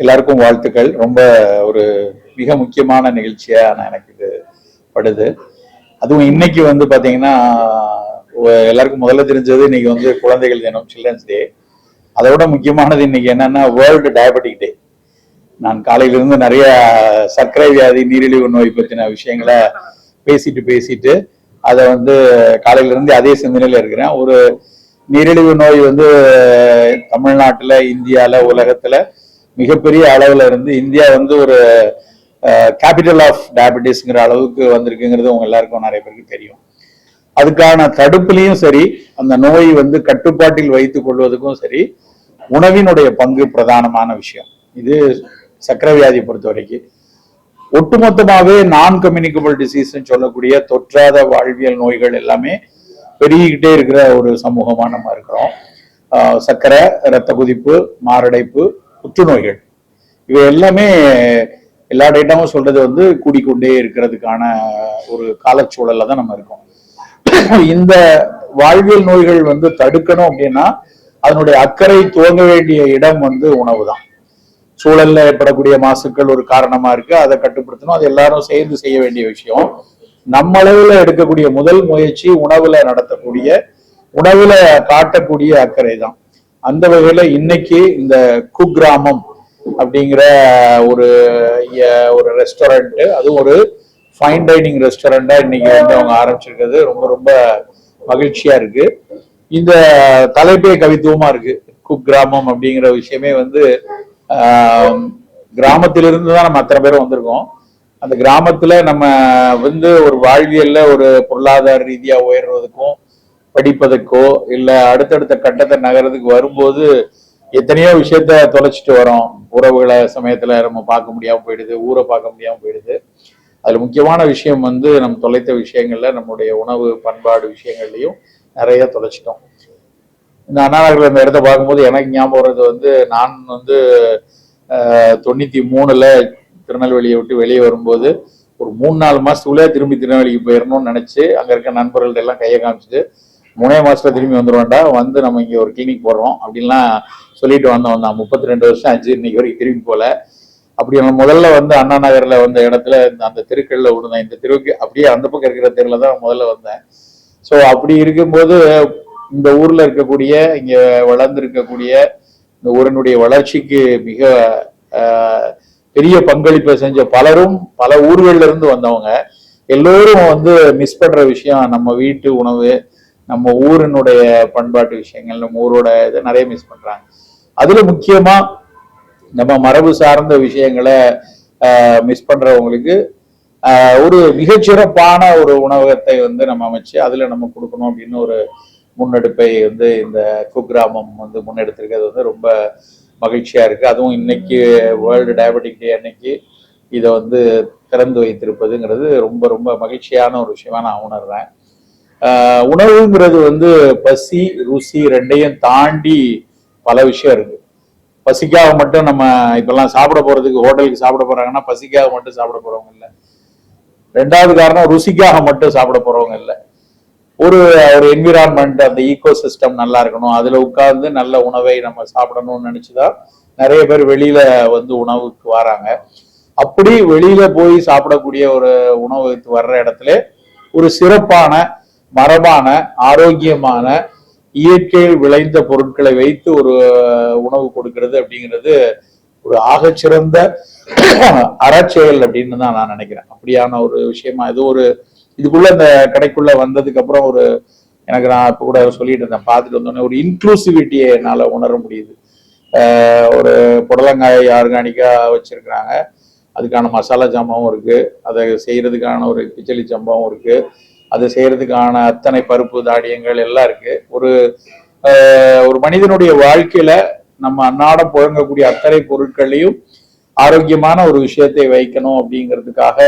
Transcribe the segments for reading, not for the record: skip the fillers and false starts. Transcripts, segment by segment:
எல்லாருக்கும் வாழ்த்துக்கள். ரொம்ப ஒரு மிக முக்கியமான நிகழ்ச்சியா எனக்கு இது படுது. அதுவும் இன்னைக்கு பாத்தீங்கன்னா எல்லாருக்கும் முதல்ல தெரிஞ்சது இன்னைக்கு குழந்தைகள் தினம், சில்ட்ரன்ஸ் டே. அதோட முக்கியமானது இன்னைக்கு என்னன்னா வேர்ல்டு டயபெட்டிக் டே. நான் காலையிலிருந்து நிறைய சர்க்கரை வியாதி, நீரிழிவு நோய் பற்றின விஷயங்களை பேசிட்டு அதை காலையில இருந்து அதே சிந்தனையில இருக்கிறேன். ஒரு நீரிழிவு நோய் தமிழ்நாட்டுல, இந்தியால, உலகத்துல மிகப்பெரிய அளவுல இருந்து இந்தியா ஒரு கேபிட்டல் ஆஃப் டயபெட்டிஸ்ங்கிற அளவுக்கு வந்திருக்குங்கிறது உங்க எல்லாருக்கும் நிறைய பேருக்கு தெரியும். அதுக்கான தடுப்புலையும் சரி, அந்த நோய் கட்டுப்பாட்டில் வைத்துக் கொள்வதற்கும் சரி, உணவினுடைய பங்கு பிரதானமான விஷயம். இது சர்க்கரை வியாதி பொறுத்த வரைக்கும் ஒட்டுமொத்தமாவே நான் கம்யூனிகபிள் டிசீஸ் சொல்லக்கூடிய தொற்றாத வாழ்வியல் நோய்கள் எல்லாமே பெருகிக்கிட்டே இருக்கிற ஒரு சமூகமா நம்ம இருக்கிறோம். சர்க்கரை, இரத்த கொதிப்பு, மாரடைப்பு, புற்றுநோய்கள், இவை எல்லாமே எல்லா டேட்டாவும் சொல்றது கூடிக்கொண்டே இருக்கிறதுக்கான ஒரு காலச்சூழல்ல தான் நம்ம இருக்கோம். இந்த வாழ்வியல் நோய்கள் தடுக்கணும் அப்படின்னா அதனுடைய அக்கறை துவங்க வேண்டிய இடம் உணவு தான். சூழல்ல ஏற்படக்கூடிய மாசுக்கள் ஒரு காரணமா இருக்கு, அதை கட்டுப்படுத்தணும். அது எல்லாரும் சேர்ந்து செய்ய வேண்டிய விஷயம். நம்ம அளவுல எடுக்கக்கூடிய முதல் முயற்சி உணவுல நடத்தக்கூடிய, உணவுல காட்டக்கூடிய அக்கறை தான். அந்த வகையில இன்னைக்கு இந்த குக்கிராமம் அப்படிங்கிற ஒரு ரெஸ்டாரண்ட், அதுவும் ஒரு ஃபைன் டைனிங் ரெஸ்டாரண்டா இன்னைக்கு அவங்க ஆரம்பிச்சிருக்கிறது ரொம்ப ரொம்ப மகிழ்ச்சியா இருக்கு. இந்த தலைப்பே கவித்துவமா இருக்கு. குக்கிராமம் அப்படிங்கிற விஷயமே கிராமத்திலிருந்து தான் நம்ம அத்தனை பேரும் வந்திருக்கோம். அந்த கிராமத்துல நம்ம ஒரு வாழ்வியல்ல ஒரு பொருளாதார ரீதியா உயர்வதற்கும், படிப்பதற்கோ இல்ல அடுத்தடுத்த கட்டத்தை நகரத்துக்கு வரும்போது எத்தனையோ விஷயத்த தொலைச்சிட்டு வரோம். உறவுகளை சமயத்துல நம்ம பார்க்க முடியாம போயிடுது, ஊரை பார்க்க முடியாம போயிடுது. அதுல முக்கியமான விஷயம் நம்ம தொலைத்த விஷயங்கள்ல நம்முடைய உணவு பண்பாடு விஷயங்கள்லயும் நிறைய தொலைச்சிட்டோம். இந்த அண்ணா நகர்ல இந்த இடத்த பார்க்கும்போது எனக்கு ஞாபகம் வர்றது நான் 93ல திருநெல்வேலியை விட்டு வெளியே வரும்போது ஒரு 3-4 மாசத்துக்குள்ளே திரும்பி திருநெல்வேலிக்கு போயிடணும்னு நினைச்சு அங்க இருக்க நண்பர்கள்ட்ட எல்லாம் கையை காமிச்சிட்டு 3 மாசத்துல திரும்பி வந்துருவேன்டா, நம்ம இங்க ஒரு கிளினிக் போடுறோம் அப்படின்லாம் சொல்லிட்டு வந்தோம். நான் 32 வருஷம் ஆச்சு, இன்னைக்கு வரைக்கும் திரும்பி போல. அப்படி நம்ம முதல்ல அண்ணா நகர்ல வந்த இடத்துல அந்த தெருக்கள்ல விழுந்தேன். இந்த தெருவுக்கு அப்படியே அந்த பக்கம் இருக்கிற தெருல தான் முதல்ல வந்தேன். ஸோ அப்படி இருக்கும்போது இந்த ஊர்ல இருக்கக்கூடிய, இங்க வளர்ந்து இருக்கக்கூடிய இந்த ஊரினுடைய வளர்ச்சிக்கு மிக பெரிய பங்களிப்பை செஞ்ச பலரும் பல ஊர்கள்ல இருந்து வந்தவங்க எல்லோரும் மிஸ் பண்ற விஷயம் நம்ம வீட்டு உணவு, நம்ம ஊரினுடைய பண்பாட்டு விஷயங்கள், நம்ம ஊரோட இதை நிறைய மிஸ் பண்றாங்க. அதுல முக்கியமா நம்ம மரபு சார்ந்த விஷயங்களை மிஸ் பண்றவங்களுக்கு ஒரு மிகச்சிறப்பான ஒரு உணவகத்தை நம்ம அமைச்சு அதுல நம்ம கொடுக்கணும் அப்படின்னு ஒரு முன்னெடுப்பை இந்த குக்கிராமம் முன்னெடுத்திருக்கிறது ரொம்ப மகிழ்ச்சியா இருக்கு. அதுவும் இன்னைக்கு வேர்ல்டு டயபெட்டிக் டே அன்னைக்கு இதை திறந்து வைத்திருப்பதுங்கிறது ரொம்ப ரொம்ப மகிழ்ச்சியான ஒரு விஷயமா நான் உணர்றேன். உணவுங்கிறது பசி, ருசி ரெண்டையும் தாண்டி பல விஷயம் இருக்கு. பசிக்காக மட்டும் நம்ம இப்பெல்லாம் சாப்பிட போறதுக்கு ஹோட்டலுக்கு சாப்பிட போறாங்கன்னா பசிக்காக மட்டும் சாப்பிட போறவங்க இல்லை. ரெண்டாவது காரணம் ருசிக்காக மட்டும் சாப்பிட போறவங்க இல்லை. ஒரு என்விரான்மெண்ட், அந்த ஈகோ சிஸ்டம் நல்லா இருக்கணும், அதுல உட்கார்ந்து நல்ல உணவை நம்ம சாப்பிடணும்னு நினைச்சுதான் நிறைய பேர் வெளியில உணவுக்கு வராங்க. அப்படி வெளியில போய் சாப்பிடக்கூடிய ஒரு உணவுக்கு வர்ற இடத்துல ஒரு சிறப்பான, மரபான, ஆரோக்கியமான, இயற்கையில் விளைந்த பொருட்களை வைத்து ஒரு உணவு கொடுக்கிறது அப்படிங்கிறது ஒரு ஆகச்சிறந்த அறச்செயல் அப்படின்னு தான் நான் நினைக்கிறேன். அப்படியான ஒரு விஷயமா இதுக்குள்ள இந்த கடைக்குள்ள வந்ததுக்கு அப்புறம் நான் இப்ப கூட சொல்லிட்டு இருந்தேன், பார்த்துட்டு வந்தோடனே ஒரு இன்க்ளூசிவிட்டியை என்னால உணர முடியுது. ஒரு புடலங்காய் ஆர்கானிக்கா வச்சிருக்கிறாங்க, அதுக்கான மசாலா ஜாமாவும் இருக்கு, அதை செய்யறதுக்கான ஒரு கிச்சலி சம்பாவும் இருக்கு, அதை செய்யறதுக்கான அத்தனை பருப்பு தானியங்கள் எல்லாம் இருக்கு. ஒரு மனிதனுடைய வாழ்க்கையில நம்ம அன்னாடம் புழங்கக்கூடிய அத்தனை பொருட்களையும் ஆரோக்கியமான ஒரு விஷயத்தை வைக்கணும் அப்படிங்கிறதுக்காக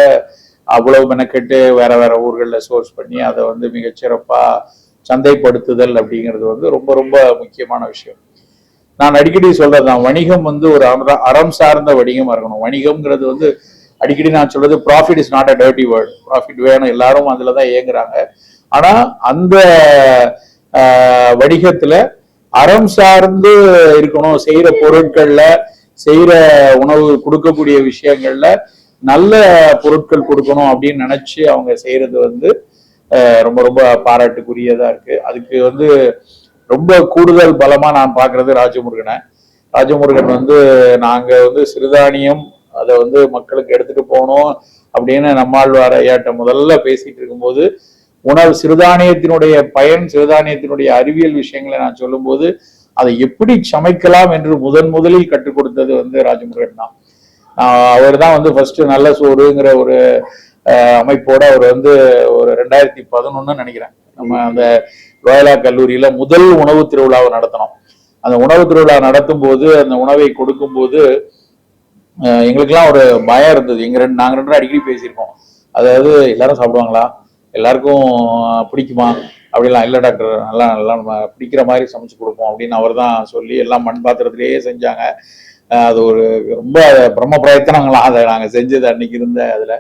அவ்வளவு மெனக்கெட்டு வேற வேற ஊர்கள்ல சோர்ஸ் பண்ணி அதை மிகச்சிறப்பா சந்தைப்படுத்துதல் அப்படிங்கிறது ரொம்ப ரொம்ப முக்கியமான விஷயம். நான் அடிக்கடி சொல்றதுதான், வணிகம் ஒரு அறம் சார்ந்த வணிகமா இருக்கணும். வணிகம்ங்கிறது அடிக்கடி நான் சொல்றது, profit is not a dirty word. Profit வேணும், எல்லாரும் அதுலதான் இயங்குறாங்க. ஆனா அந்த வணிகத்துல அறம் சார்ந்து இருக்கணும். செய்யற பொருட்கள்ல செய்யற உணவு கொடுக்கக்கூடிய விஷயங்கள்ல நல்ல பொருட்கள் கொடுக்கணும் அப்படின்னு நினைச்சு அவங்க செய்யறது வந்து ரொம்ப ரொம்ப பாராட்டுக்குரியதா இருக்கு. அதுக்கு வந்து ரொம்ப கூடுதல் பலமா நான் பாக்குறது ராஜமுருகனை. ராஜமுருகன் வந்து நாங்க வந்து சிறுதானியம் அதை வந்து மக்களுக்கு எடுத்துட்டு போனோம் அப்படின்னு நம்மாழ்வார் ஐயாட்ட முதல்ல பேசிட்டு இருக்கும்போது உணவு சிறுதானியத்தினுடைய பயன், சிறுதானியத்தினுடைய அறிவியல் விஷயங்களை நான் சொல்லும்போது அதை எப்படி சமைக்கலாம் என்று முதலில் கற்றுக் கொடுத்தது வந்து ராஜமுருகன் தான். அவர் தான் வந்து ஃபர்ஸ்ட் நல்ல சோறுங்கிற ஒரு அமைப்போட அவர் வந்து ஒரு 2011 நினைக்கிறேன் நம்ம அந்த ரோயலா கல்லூரியில முதல் உணவு திருவிழாவை நடத்தினோம். அந்த உணவு திருவிழா நடத்தும் போது அந்த உணவை கொடுக்கும் போது எங்களுக்கெல்லாம் ஒரு பயம் இருந்தது. நாங்க ரெண்டு அடிக்கடி பேசியிருக்கோம். அதாவது எல்லாரும் சாப்பிடுவாங்களா, எல்லாருக்கும் பிடிக்குமா அப்படிலாம். இல்லை டாக்டர், நல்லா நல்லா நம்ம பிடிக்கிற மாதிரி சமைச்சு கொடுப்போம் அப்படின்னு அவர் தான் சொல்லி எல்லாம் மண் பாத்திரத்திலேயே செஞ்சாங்க. அது ஒரு ரொம்ப பிரம்ம பிரயத்தனங்களாம் அதை நாங்கள் செஞ்சது அன்னைக்கு இருந்த அதில்.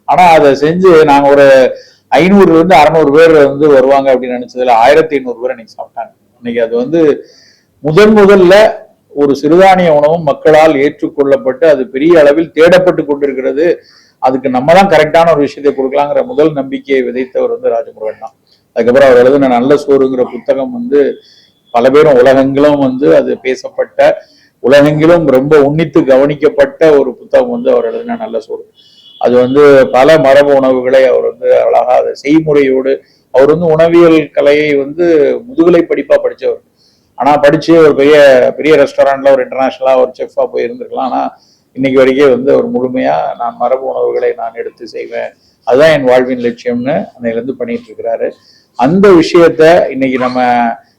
ஆனால் அதை செஞ்சு நாங்கள் ஒரு 500 600 பேர் வந்து வருவாங்க அப்படின்னு நினைச்சதுல 1500 பேர் இன்னைக்கு சாப்பிட்டாங்க. இன்னைக்கு அது வந்து முதல்ல ஒரு சிறுதானிய உணவும் மக்களால் ஏற்றுக்கொள்ளப்பட்டு அது பெரிய அளவில் தேடப்பட்டு கொண்டிருக்கிறது. அதுக்கு நம்ம தான் கரெக்டான ஒரு விஷயத்தை கொடுக்கலாங்கிற முதல் நம்பிக்கையை விதைத்தவர் வந்து ராஜமுருகன் தான். அதுக்கப்புறம் அவர் எழுதின நல்ல சோறுங்கிற புத்தகம் வந்து பல பேரும் உலகெங்கிலும் வந்து அது பேசப்பட்ட, உலகெங்கிலும் ரொம்ப உன்னித்து கவனிக்கப்பட்ட ஒரு புத்தகம் வந்து அவர் எழுதின நல்ல சோறு. அது வந்து பல மரபு உணவுகளை அவர் வந்து அழகா செய்முறையோடு, அவர் வந்து உணவியல் கலையை வந்து முதுகலை படிப்பா படிச்சவர். ஆனா படிச்சு ஒரு பெரிய பெரிய ரெஸ்டாரண்ட்ல ஒரு இன்டர்நேஷனலா ஒரு செஃப்பா போய் இருந்திருக்கலாம். ஆனா இன்னைக்கு வரைக்கும் வந்து ஒரு முழுமையா நான் மரபு உணவுகளை நான் எடுத்து செய்வேன், அதுதான் என் வாழ்வின் லட்சியம்னு அன்னையிலிருந்து பண்ணிட்டு இருக்கிறாரு. அந்த விஷயத்த இன்னைக்கு நம்ம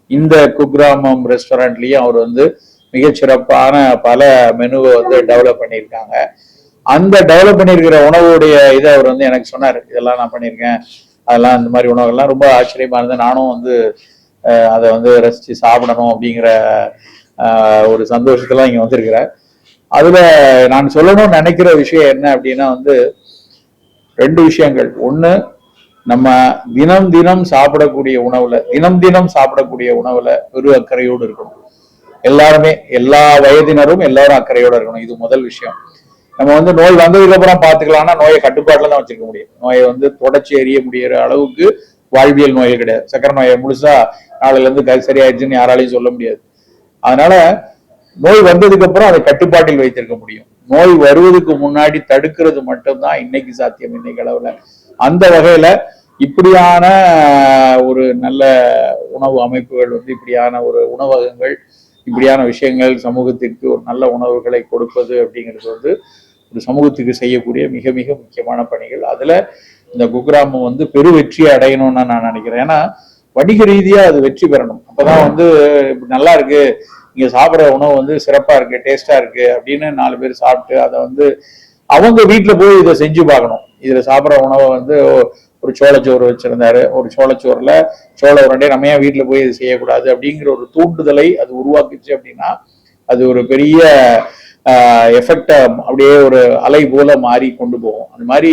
இந்த குக்கிராமம் ரெஸ்டாரண்ட்லயும் அவர் வந்து மிகச்சிறப்பான பல மெனுவை வந்து டெவலப் பண்ணியிருக்காங்க. அந்த டெவலப் பண்ணியிருக்கிற உணவுடைய இதை அவர் வந்து எனக்கு சொன்னார், இதெல்லாம் நான் பண்ணியிருக்கேன், அதெல்லாம் இந்த மாதிரி உணவுகள்லாம் ரொம்ப ஆச்சரியமா இருந்தது, நானும் வந்து அதை வந்து ரசிச்சு சாப்பிடணும் அப்படிங்கிற ஒரு சந்தோஷத்துல இங்க வந்திருக்கிறேன். அதுல நான் சொல்லணும்னு நினைக்கிற விஷயம் என்ன அப்படின்னா வந்து 2 விஷயங்கள். ஒண்ணு, நம்ம தினம் தினம் சாப்பிடக்கூடிய உணவுல பெரு அக்கறையோடு இருக்கணும். எல்லாருமே, எல்லா வயதினரும் எல்லாரும் அக்கறையோட இருக்கணும். இது முதல் விஷயம். நம்ம வந்து நோய் வந்ததுக்கு அப்புறம் பாத்துக்கலாம்னா நோயை கட்டுப்பாட்டுல தான் வச்சிருக்க முடியும். நோயை வந்து தொடச்சி எறிய முடியற அளவுக்கு வாழ்வியல் நோய்கள் கிடையாது. சக்கரை நோயை முழுசா நாளைல இருந்து சரியாயிடுச்சுன்னு யாராலையும் சொல்ல முடியாது. அதனால நோய் வந்ததுக்கு அப்புறம் அதை கட்டுப்பாட்டில் வைத்திருக்க முடியும். நோய் வருவதற்கு முன்னாடி தடுக்கிறது மட்டும்தான் இன்னைக்கு சாத்தியம், இன்னைக்கு அளவுல. அந்த வகையில இப்படியான ஒரு நல்ல உணவு அமைப்புகள் வந்து, இப்படியான ஒரு உணவகங்கள், இப்படியான விஷயங்கள் சமூகத்திற்கு ஒரு நல்ல உணவுகளை கொடுப்பது அப்படிங்கிறது வந்து ஒரு சமூகத்துக்கு செய்யக்கூடிய மிக மிக முக்கியமான பணிகள். அதுல இந்த குக்கிராமம் வந்து பெரு வெற்றியை அடையணும்னு நான் நினைக்கிறேன். ஏன்னா வணிக ரீதியா அது வெற்றி பெறணும். அப்பதான் வந்து நல்லா இருக்கு, இங்க சாப்பிட்ற உணவு வந்து சிறப்பா இருக்கு, டேஸ்டா இருக்கு அப்படின்னு 4 பேர் சாப்பிட்டு அதை வந்து அவங்க வீட்டுல போய் இதை செஞ்சு பார்க்கணும். இதுல சாப்பிட்ற உணவை வந்து ஒரு சோளச்சோறு வச்சிருந்தாரு, ஒரு சோளச்சோறுல சோள உருண்டை, நம்ம ஏன் வீட்டுல போய் இது செய்யக்கூடாது அப்படிங்கிற ஒரு தூண்டுதலை அது உருவாக்குச்சு அப்படின்னா அது ஒரு பெரிய எஃபெக்டை அப்படியே ஒரு அலை போல மாறி கொண்டு போகும். அந்த மாதிரி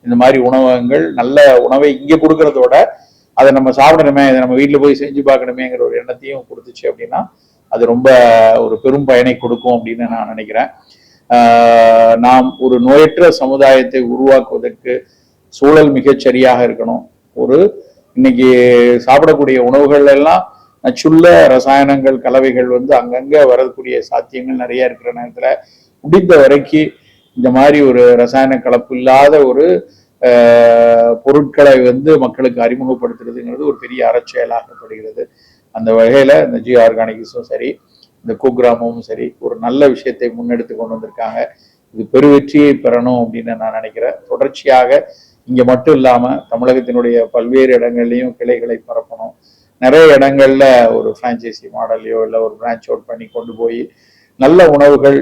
இந்த மாதிரி உணவகங்கள் நல்ல உணவை இங்க கொடுக்கறதோட அதை நம்ம சாப்பிடணுமே, அதை நம்ம வீட்டுல போய் செஞ்சு பார்க்கணுமேங்கிற ஒரு எண்ணத்தையும் கொடுத்துச்சு அப்படின்னா அது ரொம்ப ஒரு பெரும் பயனை கொடுக்கும் அப்படின்னு நான் நினைக்கிறேன். நாம் ஒரு நோயற்ற சமுதாயத்தை உருவாக்குவதற்கு சூழல் மிகச்சரியாக இருக்கணும். ஒரு இன்னைக்கு சாப்பிடக்கூடிய உணவுகள் எல்லாம் நச்சுள்ள ரசாயனங்கள், கலவைகள் வந்து அங்கங்க வரக்கூடிய சாத்தியங்கள் நிறைய இருக்கிற நேரத்துல முடிந்த வரைக்கும் இந்த மாதிரி ஒரு ரசாயன கலப்பு இல்லாத ஒரு பொருட்களை வந்து மக்களுக்கு அறிமுகப்படுத்துறதுங்கிறது ஒரு பெரிய அறச்செயலாகப்படுகிறது. அந்த வகையில இந்த ஜி ஆர்கானிக்ஸும் சரி, இந்த குக்கிராமமும் சரி, ஒரு நல்ல விஷயத்தை முன்னெடுத்து கொண்டு வந்திருக்காங்க. இது பெருவெற்றியை பெறணும் அப்படின்னு நான் நினைக்கிறேன். தொடர்ச்சியாக இங்க மட்டும் இல்லாம தமிழகத்தினுடைய பல்வேறு இடங்கள்லயும் கிளைகளை பரப்பணும். நிறைய இடங்கள்ல ஒரு பிரான்ச்சைசி மாடலையோ இல்லை ஒரு பிரான்ச் அவுட் பண்ணி கொண்டு போய் நல்ல உணவுகள்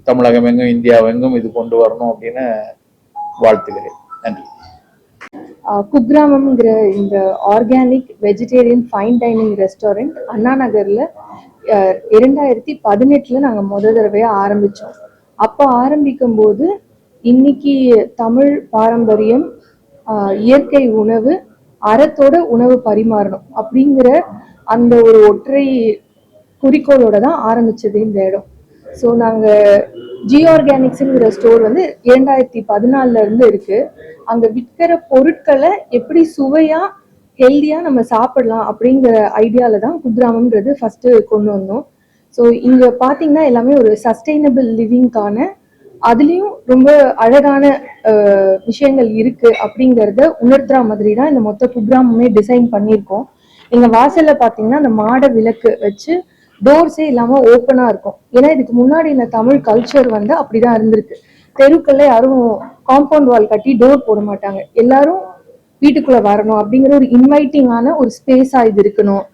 தமிழகம் எங்கும் இந்தியாவெங்கும் இது கொண்டு வரணும் அப்படின்னு வாழ்த்துகிறேன். நன்றி. குக்கிராமம்ங்கிற இந்த organic vegetarian fine dining restaurant அண்ணா நகர்ல 2018 நாங்கள் முதல் தடவையா ஆரம்பிச்சோம். அப்போ ஆரம்பிக்கும் போது இன்னைக்கு தமிழ் பாரம்பரியம், இயற்கை உணவு, அறத்தோட உணவு பரிமாறணும் அப்படிங்கிற அந்த ஒரு ஒற்றை குறிக்கோளோட தான் ஆரம்பிச்சது இந்த இடம். ஸோ நாங்கள் ஜி ஆர்கானிக்ஸுங்கிற ஸ்டோர் வந்து 2014 இருந்து இருக்கு. அங்கே விற்கிற பொருட்களை எப்படி சுவையாக ஹெல்த்தியாக நம்ம சாப்பிடலாம் அப்படிங்கிற ஐடியாவில் தான் குக்கிராமம்ன்றது ஃபஸ்ட்டு கொண்டு வந்தோம். ஸோ இங்கே பார்த்தீங்கன்னா எல்லாமே ஒரு சஸ்டைனபிள் லிவிங்கான அதுலேயும் ரொம்ப அழகான விஷயங்கள் இருக்கு அப்படிங்கிறத உணர்த்துற மாதிரி தான் இந்த மொத்த குக்கிராமமே டிசைன் பண்ணியிருக்கோம். எங்கள் வாசலில் பார்த்தீங்கன்னா அந்த மாட விளக்கு வச்சு டோர்ஸே இல்லாமல் ஓப்பனாக இருக்கும். ஏன்னா இதுக்கு முன்னாடி இந்த தமிழ் கல்ச்சர் வந்து அப்படிதான் இருந்திருக்கு. தெருக்கள்ல யாரும் காம்பவுண்ட் வால் கட்டி டோர் போட மாட்டாங்க. எல்லாரும் வீட்டுக்குள்ள வரணும் அப்படிங்கிற ஒரு இன்வைட்டிங்கான ஒரு ஸ்பேஸா இது இருக்கணும்.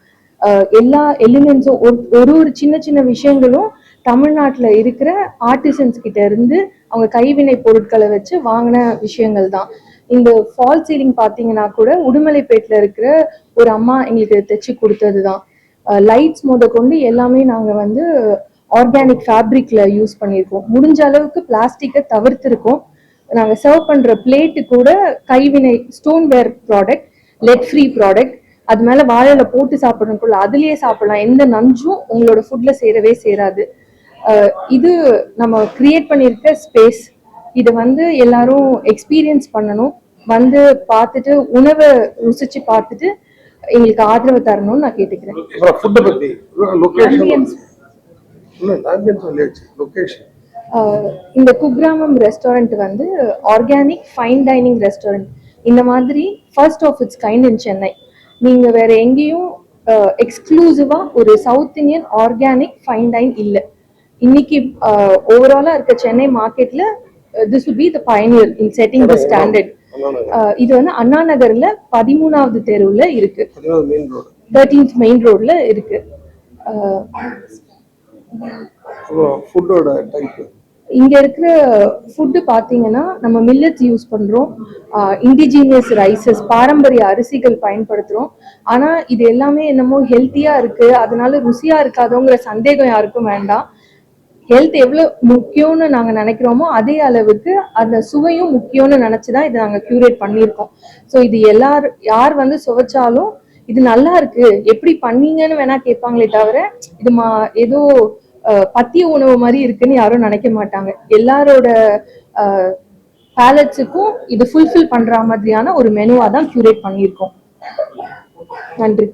எல்லா எலிமெண்ட்ஸும் ஒரு ஒரு சின்ன சின்ன விஷயங்களும் தமிழ்நாட்டில் இருக்கிற ஆர்டிசன்ஸ் கிட்ட இருந்து அவங்க கைவினை பொருட்களை வச்சு வாங்கின விஷயங்கள் தான். இந்த ஃபால் சீலிங் பார்த்தீங்கன்னா கூட உடுமலைப்பேட்டில் இருக்கிற ஒரு அம்மா எங்களுக்கு தைச்சு கொடுத்தது தான். லைட்ஸ் முத கொண்டு எல்லாமே நாங்கள் வந்து ஆர்கானிக் ஃபேப்ரிக்ல யூஸ் பண்ணியிருக்கோம். முடிஞ்ச அளவுக்கு பிளாஸ்டிக்கை தவிர்த்திருக்கோம். நாங்கள் சர்வ் பண்ணுற பிளேட்டு கூட கைவினை stoneware product, let free product. அது மேலே வாழையில போட்டு சாப்பிடணுக்குள்ள அதுலேயே சாப்பிடலாம். எந்த நஞ்சும் உங்களோட ஃபுட்ல சேரவே சேராது. இது நம்ம கிரியேட் பண்ணியிருக்க ஸ்பேஸ். இதை வந்து எல்லாரும் எக்ஸ்பீரியன்ஸ் பண்ணணும். வந்து பார்த்துட்டு உணவை ருசிச்சு பார்த்துட்டு எங்களுக்கு ஆதரவு தரணும்னு நான் கேட்டுக்கிறேன். இந்த குக்கிராமம் ரெஸ்டாரண்ட் வந்து ஆர்கானிக் ஃபைன் டைனிங் ரெஸ்டாரண்ட். இந்த மாதிரி first of its kind in Chennai. நீங்க வேற எங்கேயும் எக்ஸ்க்ளூசிவா ஒரு south Indian organic fine dine இல்லை. இன்னைக்கு ஓவராலா இருக்க சென்னை மார்க்கெட்ல this will be the pioneer in setting the standard. இது வந்து அண்ணா நகர்ல 13வது தெருவுல இருக்கு, 13th மெயின் ரோட்ல இருக்கு. இங்க இருக்கிற ஃபுட்டு பாத்தீங்கன்னா நம்ம மில்லட்ஸ் யூஸ் பண்றோம், இண்டிஜினியஸ் ரைசஸ், பாரம்பரிய அரிசிகள் பயன்படுத்துறோம். ஆனா இது எல்லாமே என்னமோ ஹெல்த்தியா இருக்கு, அதனால ருசியா இருக்காதோங்கிற சந்தேகம் யாருக்கும் வேண்டாம். ஹெல்த் எவ்வளவு முக்கியம்னு நாங்க நினைக்கிறோமோ அதே அளவுக்கு அந்த சுவையும் முக்கியம்னு நினைச்சுதான் இதை நாங்க கியூரேட் பண்ணியிருக்கோம். ஸோ இது யார் வந்து சுவைச்சாலும் இது நல்லா இருக்கு எப்படி பண்ணீங்கன்னு வேணா கேட்பாங்களே தவிர இது ஏதோ பத்திய உணவு மாதிரி இருக்குன்னு யாரும் நினைக்க மாட்டாங்க. எல்லாரோட பேலட்ஸுக்கும் இது ஃபுல்ஃபில் பண்ற மாதிரியான ஒரு மெனுவா தான் கியூரேட் பண்ணியிருக்கோம். நன்றி.